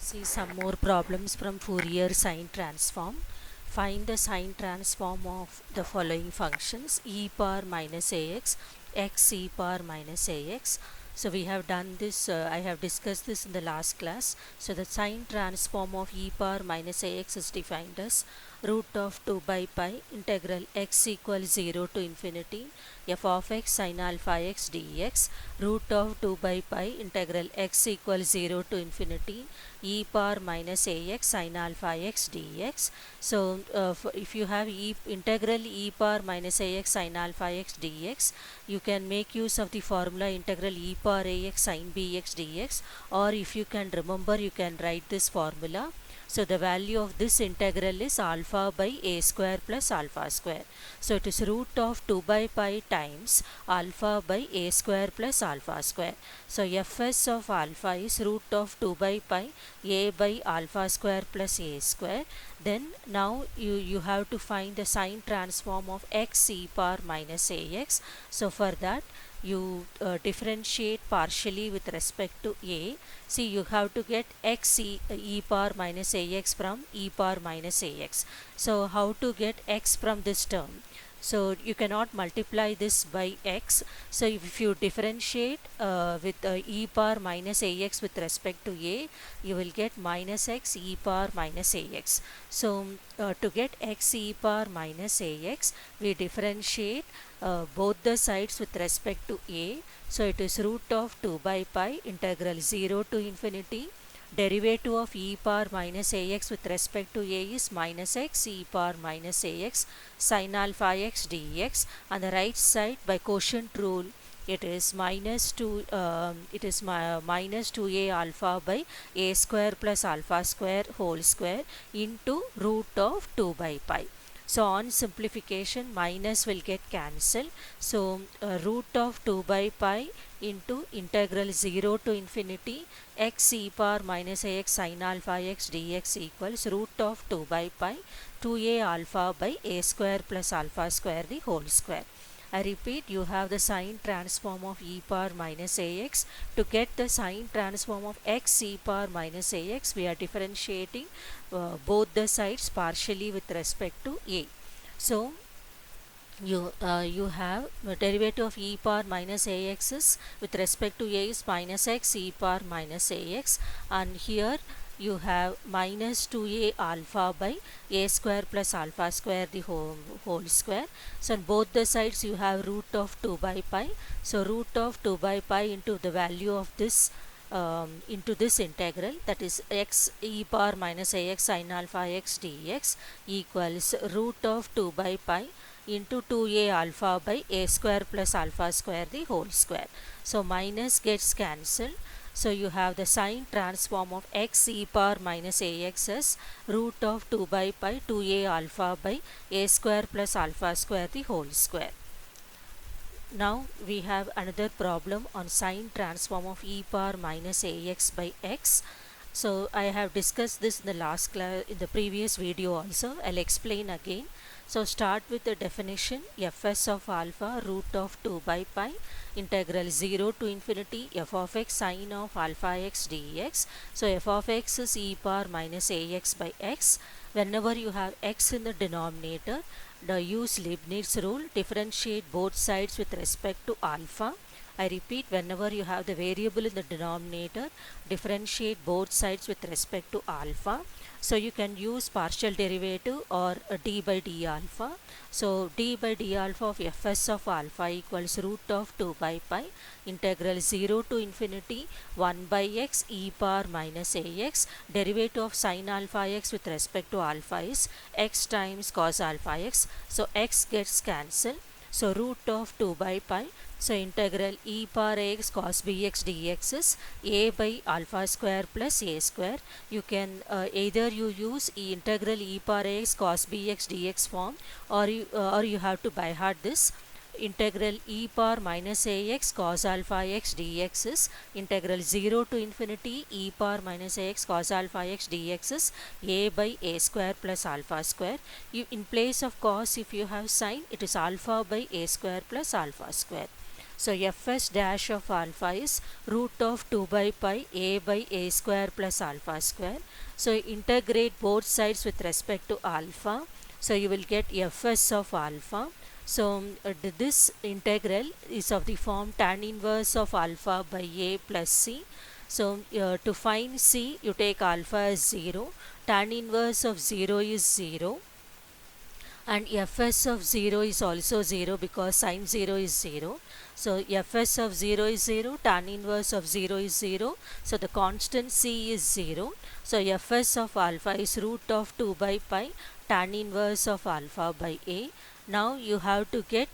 See some more problems from Fourier sine transform. Find the sine transform of the following functions: e power minus ax, x e power minus ax. So we have done this, I have discussed this in the last class. So the sine transform of e power minus ax is defined as root of 2 by pi integral x equals 0 to infinity f of x sin alpha x dx, root of 2 by pi integral x equals 0 to infinity e power minus ax sin alpha x dx. So if you have integral e power minus ax sin alpha x dx, you can make use of the formula integral e power ax sin bx dx, or if you can remember, you can write this formula. So the value of this integral is alpha by a square plus alpha square. So it is root of 2 by pi times alpha by a square plus alpha square. So fs of alpha is root of 2 by pi a by alpha square plus a square. Then now you have to find the sine transform of x e power minus ax. So for that, you differentiate partially with respect to a. See, you have to get e power minus ax from e power minus ax. So how to get x from this term? So you cannot multiply this by x. So if you differentiate with e power minus ax with respect to a, you will get minus x e power minus ax. So to get x e power minus ax, we differentiate both the sides with respect to a. So it is root of 2 by pi integral 0 to infinity. Derivative of e power minus ax with respect to a is minus x e power minus ax sin alpha x dx. On the right side, by quotient rule, it is minus 2a alpha by a square plus alpha square whole square into root of 2 by pi. So on simplification, minus will get cancelled. So root of 2 by pi into integral 0 to infinity x e power minus ax sin alpha x dx equals root of 2 by pi 2a alpha by a square plus alpha square the whole square. I repeat, you have the sine transform of e power minus ax. To get the sine transform of x e power minus ax, we are differentiating both the sides partially with respect to a. So you have the derivative of e power minus ax is with respect to a is minus x e power minus ax, and here you have minus 2a alpha by a square plus alpha square the whole square. So on both the sides you have root of 2 by pi. So root of 2 by pi into the value of this into this integral, that is x e power minus ax sin alpha x dx equals root of 2 by pi into 2a alpha by a square plus alpha square the whole square. So minus gets cancelled. So you have the sine transform of x e power minus ax as root of 2 by pi 2a alpha by a square plus alpha square the whole square. Now we have another problem on sine transform of e power minus ax by x. So I have discussed this in the last class, in the previous video also. I'll explain again. So start with the definition: fs of alpha root of 2 by pi integral 0 to infinity f of x sin of alpha x dx. So f of x is e power minus ax by x. Whenever you have x in the denominator, use Leibniz rule, differentiate both sides with respect to alpha. I repeat, whenever you have the variable in the denominator, differentiate both sides with respect to alpha. So you can use partial derivative or d by d alpha. So d by d alpha of fs of alpha equals root of 2 by pi integral 0 to infinity 1 by x e power minus ax. Derivative of sin alpha x with respect to alpha is x times cos alpha x. So x gets cancelled. So root of 2 by pi. So integral e power ax cos bx dx is a by alpha square plus a square. You can either you use integral e power ax cos bx dx form, or you have to by heart this. Integral e power minus ax cos alpha x dx is integral 0 to infinity e power minus ax cos alpha x dx is a by a square plus alpha square. In place of cos, if you have sin, it is alpha by a square plus alpha square. So fs dash of alpha is root of 2 by a square plus alpha square. So integrate both sides with respect to alpha. So you will get fs of alpha. So this integral is of the form tan inverse of alpha by a plus c. So to find c, you take alpha as 0, tan inverse of 0 is 0, and fs of 0 is also 0 because sine 0 is 0. So fs of 0 is 0, tan inverse of 0 is 0, so the constant c is 0. So fs of alpha is root of 2 by pi tan inverse of alpha by a. Now you have to get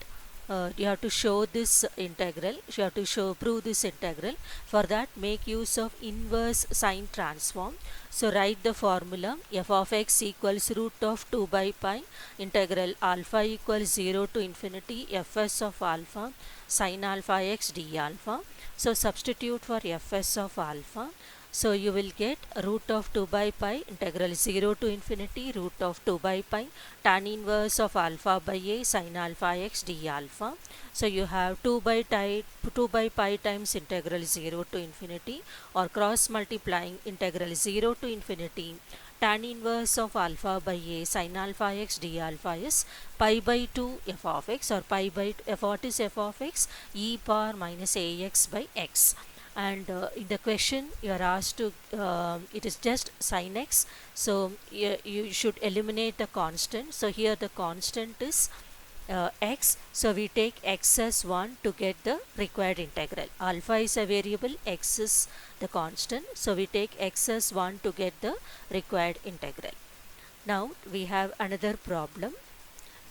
you have to show this integral, you have to prove this integral. For that, make use of inverse sine transform. So write the formula f of x equals root of 2 by pi integral alpha equals 0 to infinity fs of alpha sine alpha x d alpha. So substitute for fs of alpha. So you will get root of 2 by pi integral 0 to infinity root of 2 by pi tan inverse of alpha by a sin alpha x d alpha. So you have 2 by pi times integral 0 to infinity, or cross multiplying integral 0 to infinity tan inverse of alpha by a sin alpha x d alpha is pi by 2 f of x, or pi by f. What is f of x? E power minus ax by x. And in the question you are asked to it is just sin x, so you should eliminate the constant. So here the constant is x, so we take x as 1 to get the required integral. Alpha is a variable, x is the constant, so we take x as 1 to get the required integral. Now we have another problem.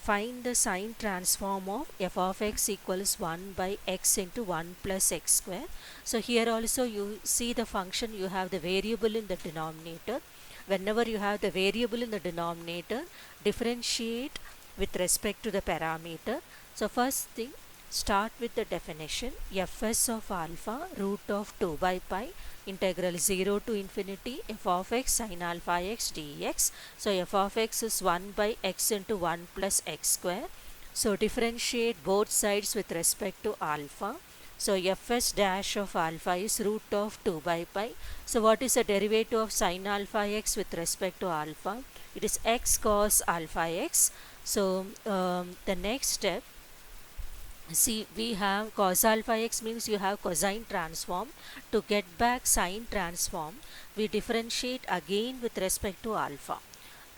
Find the sine transform of f of x equals 1 by x into 1 plus x square. So here also you see the function, you have the variable in the denominator. Whenever you have the variable in the denominator, differentiate with respect to the parameter. So first thing, start with the definition. Fs of alpha root of 2 by pi integral 0 to infinity f of x sin alpha x dx. So f of x is 1 by x into 1 plus x square. So differentiate both sides with respect to alpha. So fs dash of alpha is root of 2 by pi. So what is the derivative of sin alpha x with respect to alpha? It is x cos alpha x. So the next step, see, we have cos alpha x means you have cosine transform. To get back sine transform, we differentiate again with respect to alpha.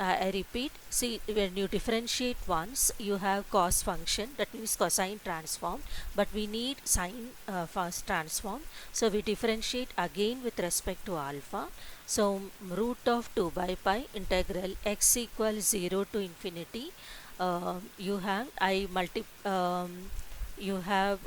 I repeat, see, when you differentiate once, you have cos function, that means cosine transform, but we need sine first transform. So we differentiate again with respect to alpha. So root of 2 by pi integral x equals 0 to infinity. You have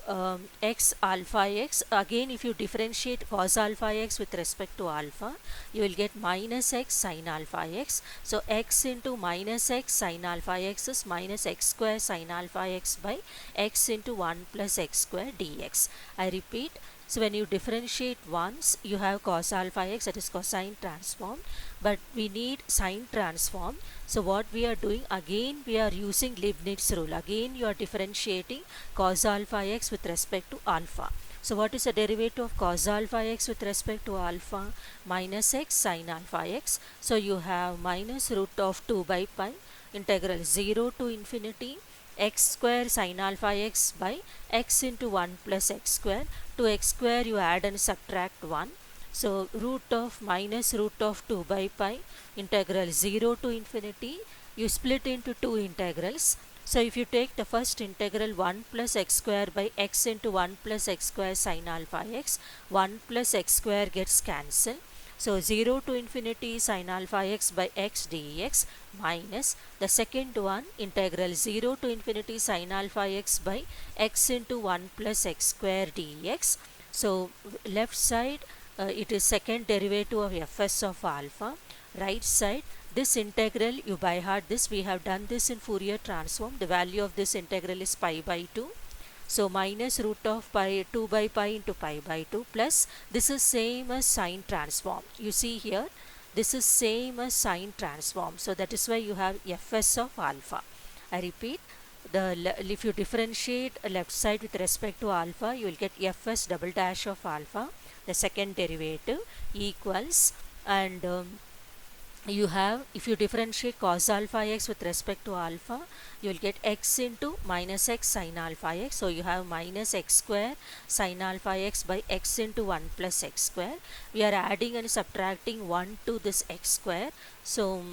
x alpha x. Again, if you differentiate cos alpha x with respect to alpha, you will get minus x sin alpha x. So x into minus x sin alpha x is minus x square sin alpha x by x into 1 plus x square dx. I repeat, so when you differentiate once, you have cos alpha x, that is cosine transform, but we need sine transform. So what we are doing, again we are using Leibniz rule. Again you are differentiating cos alpha x with respect to alpha. So what is the derivative of cos alpha x with respect to alpha? Minus x sin alpha x. So you have minus root of 2 by pi integral 0 to infinity x square sin alpha x by x into 1 plus x square. To x square you add and subtract 1. So root of minus root of 2 by pi integral 0 to infinity, you split into two integrals. So if you take the first integral 1 plus x square by x into 1 plus x square sin alpha x, 1 plus x square gets cancelled. So 0 to infinity sin alpha x by x dx minus the second one integral 0 to infinity sin alpha x by x into 1 plus x square dx. So left side it is second derivative of fs of alpha. Right side, this integral you by heart this, we have done this in Fourier transform. The value of this integral is pi by 2. So minus root of pi 2 by pi into pi by 2 plus this is same as sine transform. You see here, this is same as sine transform. So that is why you have fs of alpha. I repeat, if you differentiate left side with respect to alpha, you will get fs double dash of alpha, the second derivative, equals, and you have, if you differentiate cos alpha x with respect to alpha, you will get x into minus x sin alpha x. So you have minus x square sin alpha x by x into 1 plus x square. We are adding and subtracting 1 to this x square. So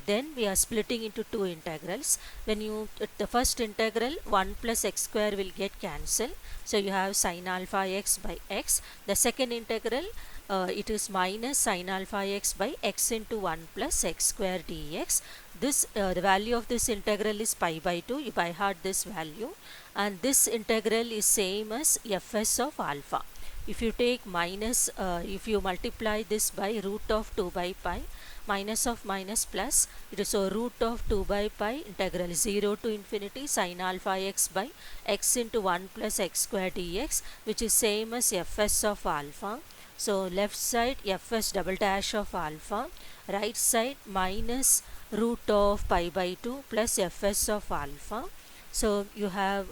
then we are splitting into two integrals. When you the first integral, 1 plus x square will get cancelled, so you have sin alpha x by x. The second integral, it is minus sin alpha x by x into 1 plus x square dx. This the value of this integral is pi by 2. You by heart this value, and this integral is same as fs of alpha. If you take minus, if you multiply this by root of 2 by pi, minus of minus plus, it is so root of 2 by pi integral 0 to infinity sin alpha x by x into 1 plus x square dx, which is same as fs of alpha. So left side fs double dash of alpha, right side minus root of pi by 2 plus fs of alpha. So you have,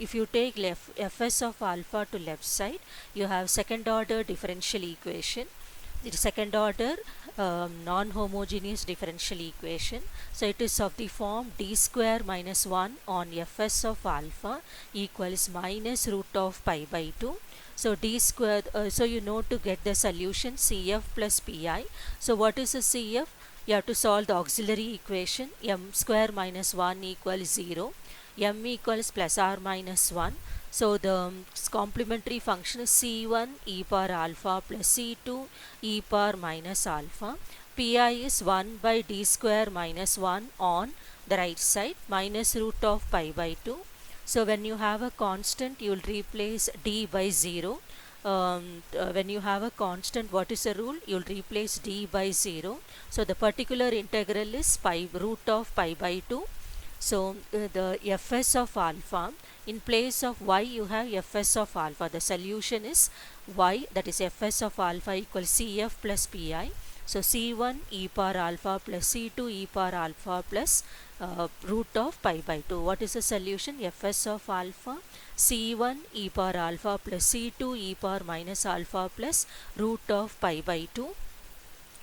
if you take fs of alpha to left side, you have second order differential equation. The second order non-homogeneous differential equation. So it is of the form d square minus 1 on fs of alpha equals minus root of pi by 2. So d square, so you know to get the solution CF plus PI. So what is a CF? You have to solve the auxiliary equation. M square minus 1 equals 0. M equals plus or minus 1. So the complementary function is C1 e power alpha plus C2 e power minus alpha. Pi is 1 by d square minus 1 on the right side minus root of pi by 2. So when you have a constant, you will replace d by 0. When you have a constant, what is the rule? You will replace d by 0. So the particular integral is pi root of pi by 2. So the fs of alpha, in place of y you have fs of alpha. The solution is y, that is fs of alpha equals CF plus PI. So C1 e power alpha plus C2 e power alpha plus root of pi by 2. What is the solution? fs of alpha C1 e power alpha plus C2 e power minus alpha plus root of pi by 2.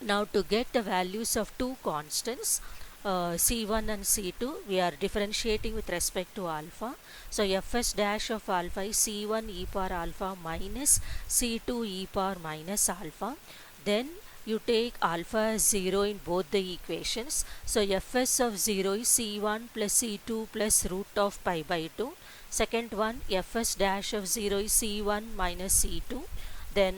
Now to get the values of two constants, C1 and C2, we are differentiating with respect to alpha. So fs dash of alpha is C1 e power alpha minus C2 e power minus alpha. Then you take alpha as 0 in both the equations. So fs of 0 is C1 plus C2 plus root of pi by 2. Second one, fs dash of 0 is C1 minus C2. Then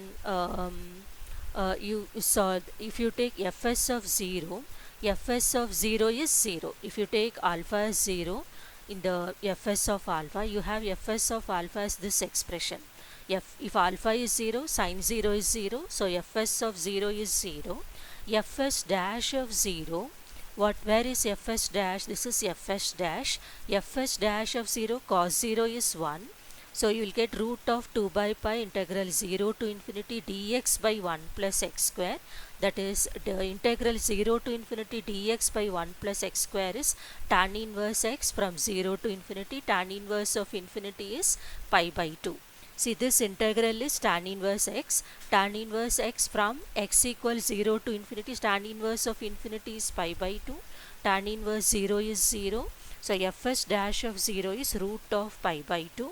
you saw, if you take fs of 0, fs of 0 is 0. If you take alpha as 0 in the fs of alpha, you have fs of alpha as this expression. If alpha is 0, sin 0 is 0, so fs of 0 is 0. fs dash of 0, where is fs dash? This is fs dash. fs dash of 0, cos 0 is 1. So you will get root of 2 by pi integral 0 to infinity dx by 1 plus x square. That is, the integral 0 to infinity dx by 1 plus x square is tan inverse x from 0 to infinity. Tan inverse of infinity is pi by 2. See, this integral is tan inverse x. Tan inverse x from x equals 0 to infinity. Tan inverse of infinity is pi by 2. Tan inverse 0 is 0. So fs dash of 0 is root of pi by 2.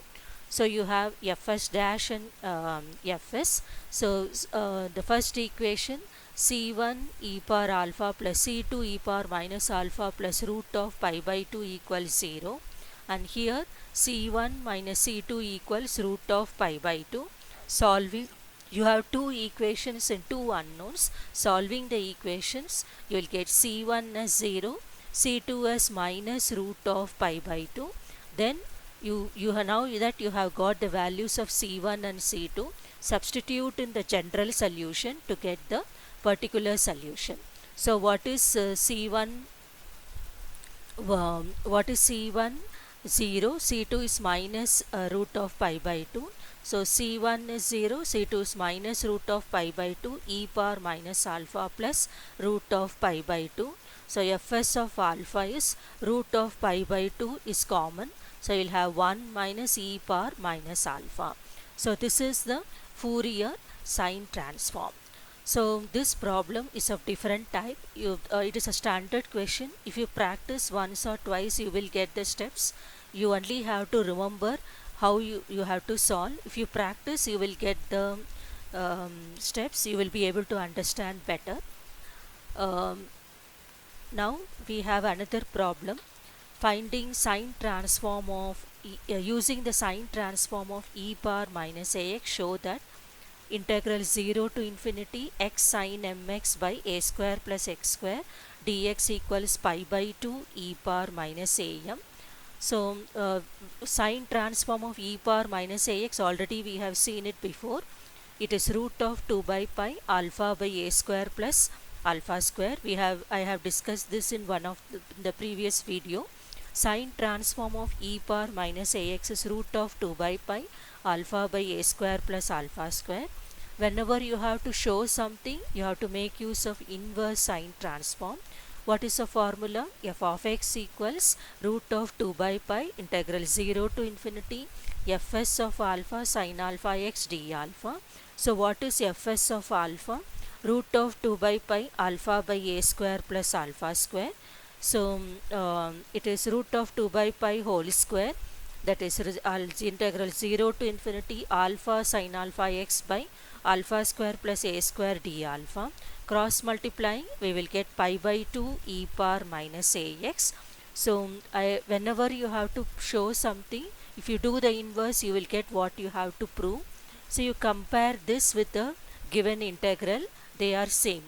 So you have fs dash and fs. So the first equation, C1 e power alpha plus C2 e power minus alpha plus root of pi by 2 equals 0. And here C1 minus C2 equals root of pi by 2. Solving, you have two equations and two unknowns. Solving the equations, you will get C1 as 0, C2 as minus root of pi by 2. Then you have, now that you have got the values of C1 and C2, substitute in the general solution to get the particular solution. So what is C1? What is C1? 0. C2 is minus root of pi by 2. So C1 is 0, C2 is minus root of pi by 2 e power minus alpha plus root of pi by 2. So fs of alpha is root of pi by 2 is common. So you will have 1 minus e power minus alpha. So this is the Fourier sine transform. So this problem is of different type. It is a standard question. If you practice once or twice, you will get the steps. You only have to remember how you have to solve. If you practice, you will get the steps. You will be able to understand better. Um, Now we have another problem, finding sine transform of using the sine transform of e power minus ax. Show that integral 0 to infinity x sine mx by a square plus x square dx equals pi by 2 e power minus am. So sine transform of e power minus ax, already we have seen it before. It is root of 2 by pi alpha by a square plus alpha square. I have discussed this in one of the previous video. Sine transform of e power minus ax is root of 2 by pi alpha by a square plus alpha square. Whenever you have to show something, you have to make use of inverse sine transform. What is the formula? F of x equals root of 2 by pi integral 0 to infinity fs of alpha sin alpha x d alpha. So what is fs of alpha? Root of 2 by pi alpha by a square plus alpha square. So it is root of 2 by pi whole square, that is integral 0 to infinity alpha sin alpha x by alpha square plus a square d alpha. Cross multiplying, we will get pi by 2 e power minus ax. So whenever you have to show something, if you do the inverse, you will get what you have to prove. So you compare this with the given integral, they are same.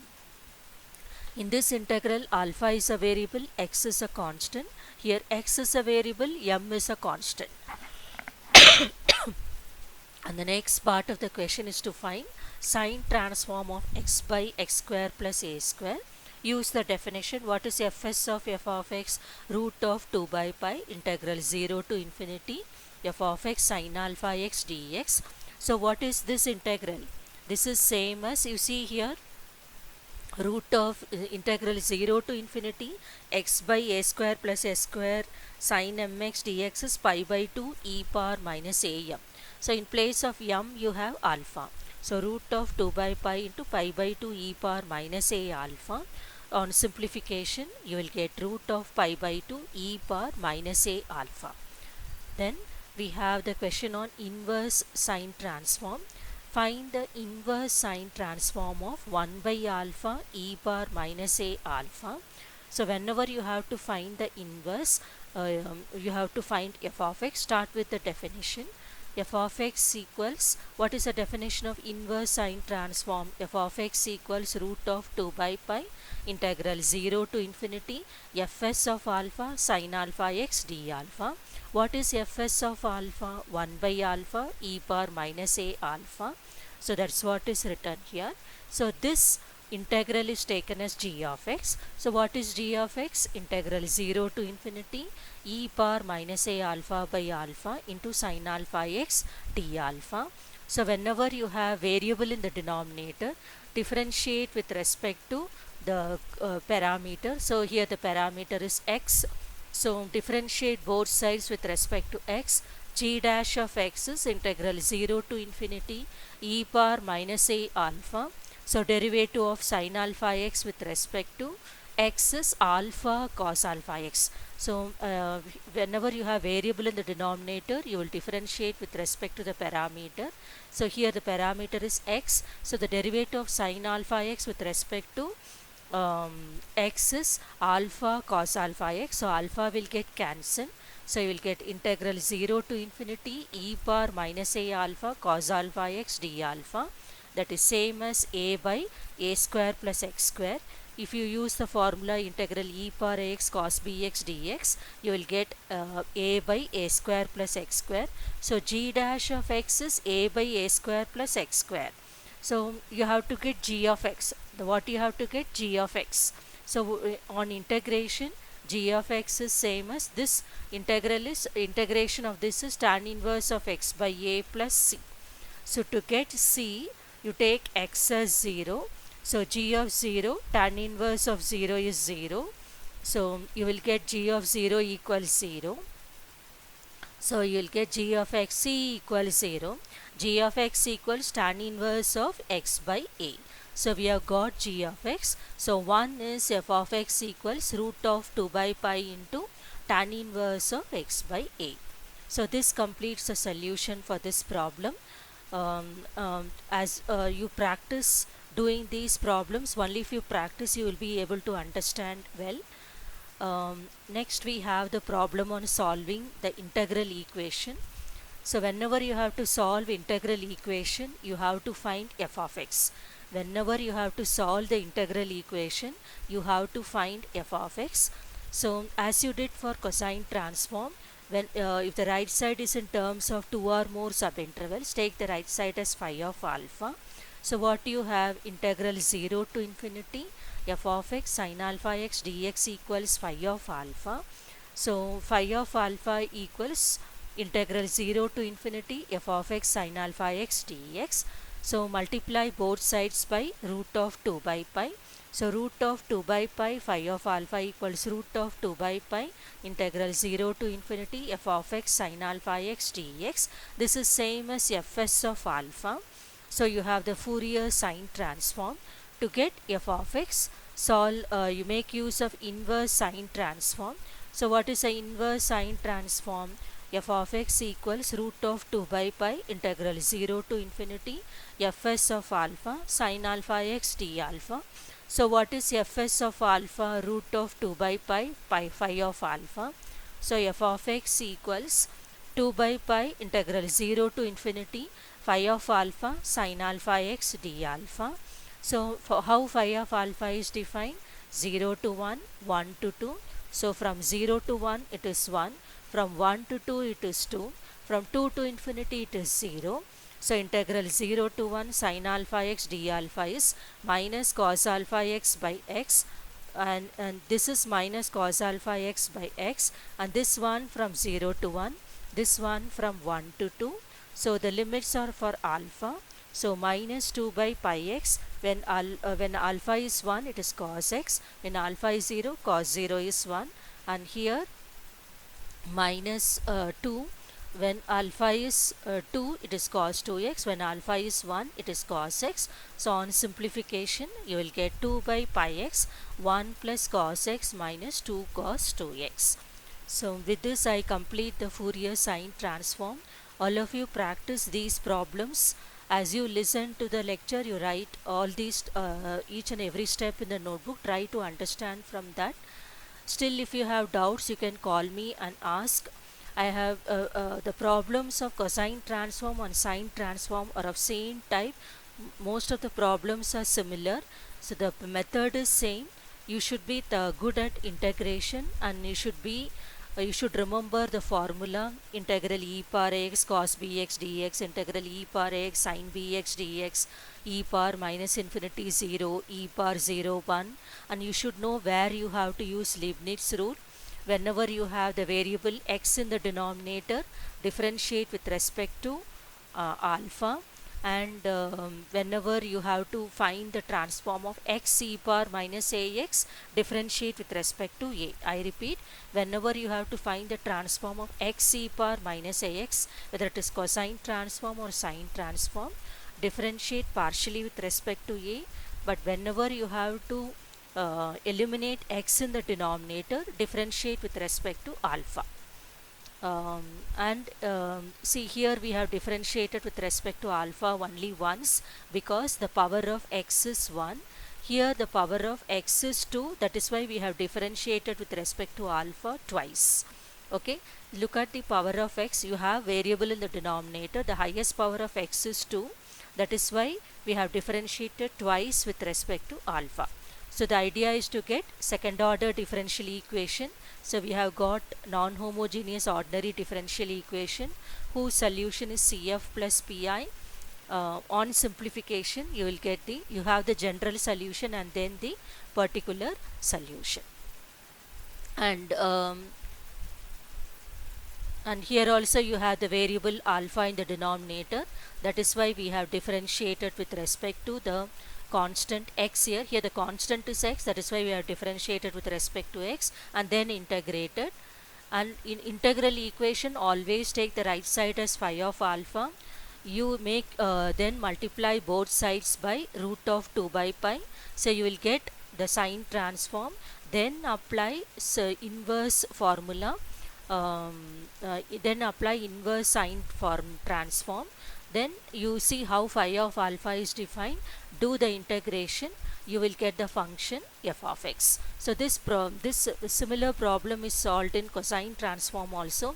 In this integral, alpha is a variable, x is a constant. Here x is a variable, m is a constant. And the next part of the question is to find sine transform of x by x square plus a square. Use the definition. What is fs of f of x? Root of 2 by pi integral 0 to infinity f of x sin alpha x dx. So what is this integral? This is same as you see here, root of integral 0 to infinity x by a square plus s square sin mx dx is pi by 2 e power minus am. So in place of m you have alpha. So root of 2 by pi into pi by 2 e power minus a alpha. On simplification, you will get root of pi by 2 e power minus a alpha. Then we have the question on inverse sine transform. Find the inverse sine transform of 1 by alpha e power minus a alpha. So whenever you have to find the inverse, you have to find f of x. Start with the definition. F of x equals, what is the definition of inverse sine transform? F of x equals root of 2 by pi integral 0 to infinity fs of alpha sin alpha x d alpha. What is fs of alpha? 1 by alpha e power minus a alpha. So that's what is written here. So this integral is taken as g of x. So what is g of x? Integral 0 to infinity e power minus a alpha by alpha into sin alpha x d alpha. So whenever you have variable in the denominator, differentiate with respect to the parameter. So here the parameter is x. So differentiate both sides with respect to x. G dash of x is integral 0 to infinity e power minus a alpha. So derivative of sin alpha x with respect to x is alpha cos alpha x. So whenever you have variable in the denominator, you will differentiate with respect to the parameter. So here the parameter is x. So the derivative of sin alpha x with respect to x is alpha cos alpha x. So alpha will get cancelled. So you will get integral 0 to infinity e power minus a alpha cos alpha x d alpha. That is same as a by a square plus x square. If you use the formula integral e power x cos bx dx, you will get a by a square plus x square. So g dash of x is a by a square plus x square. So you have to get g of x. What you have to get? G of x. So on integration, g of x is same as this integral is, integration of this is tan inverse of x by a plus c. So to get c, you take x as 0. So g of 0, tan inverse of 0 is 0. So you will get g of 0 equals 0. So you will get g of x equals 0. G of x equals tan inverse of x by a. So we have got g of x. So 1 is f of x equals root of 2 by pi into tan inverse of x by a. So this completes the solution for this problem. As you practice doing these problems, only if you practice you will be able to understand well. Next we have the problem on solving the integral equation. So whenever you have to solve integral equation, you have to find f of x. Whenever you have to solve the integral equation, you have to find f of x. So as you did for cosine transform, when if the right side is in terms of two or more subintervals, take the right side as phi of alpha. So what you have, integral 0 to infinity f of x sin alpha x dx equals phi of alpha. So phi of alpha equals integral 0 to infinity f of x sin alpha x dx. So multiply both sides by root of 2 by pi. So root of 2 by pi phi of alpha equals root of 2 by pi integral 0 to infinity f of x sin alpha x dx. This is same as fs of alpha. So you have the Fourier sine transform. To get f of x, you make use of inverse sine transform. So what is the inverse sine transform? F of x equals root of 2 by pi integral 0 to infinity fs of alpha sin alpha x d alpha. So what is fs of alpha? Root of 2 by pi phi of alpha. So f of x equals 2 by pi integral 0 to infinity phi of alpha sin alpha x d alpha. So for how phi of alpha is defined? 0 to 1, 1 to 2. So from 0 to 1 it is 1, from 1 to 2 it is 2, from 2 to infinity it is 0. So integral 0 to 1 sin alpha x d alpha is minus cos alpha x by x, and this is minus cos alpha x by x, and this one from 0 to 1, this one from 1 to 2. So the limits are for alpha. So minus 2 by pi x, when alpha is 1 it is cos x, when alpha is 0 cos 0 is 1, and here minus 2, when alpha is 2 it is cos 2x, when alpha is 1 it is cos x. So on simplification you will get 2 by pi x, 1 plus cos x minus 2 cos 2x. So with this I complete the Fourier sine transform. All of you practice these problems. As you listen to the lecture, you write all these each and every step in the notebook. Try to understand from that. Still, if you have doubts, you can call me and ask. I have the problems of cosine transform and sine transform are of same type. Most of the problems are similar, so the method is same. You should be good at integration, and you should remember the formula: integral e power x cos bx dx, integral e power x sin bx dx, e power minus infinity 0, e power 0 1, and you should know where you have to use Leibniz rule. Whenever you have the variable x in the denominator, differentiate with respect to alpha, and whenever you have to find the transform of x e power minus ax, differentiate with respect to a. I repeat, whenever you have to find the transform of x e power minus ax, whether it is cosine transform or sine transform, differentiate partially with respect to a. But whenever you have to eliminate x in the denominator, differentiate with respect to alpha. See, here we have differentiated with respect to alpha only once, because the power of x is 1. Here the power of x is 2, that is why we have differentiated with respect to alpha twice. Okay, look at the power of x. You have variable in the denominator. The highest power of x is 2, that is why we have differentiated twice with respect to alpha. So the idea is to get second order differential equation. So we have got non-homogeneous ordinary differential equation whose solution is CF plus PI. On simplification you will get you have the general solution and then the particular solution. And here also you have the variable alpha in the denominator. That is why we have differentiated with respect to the constant x here. Here the constant is x, that is why we have differentiated with respect to x and then integrated. And in integral equation, always take the right side as phi of alpha. You make then multiply both sides by root of 2 by pi. So you will get the sine transform. Then apply inverse formula. Then apply inverse sine form transform. Then you see how phi of alpha is defined. Do the integration. You will get the function f of x. So this similar problem is solved in cosine transform also.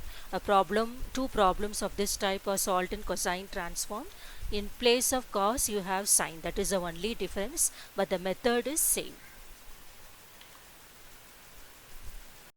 Two problems of this type are solved in cosine transform. In place of cos you have sine, that is the only difference, but the method is same.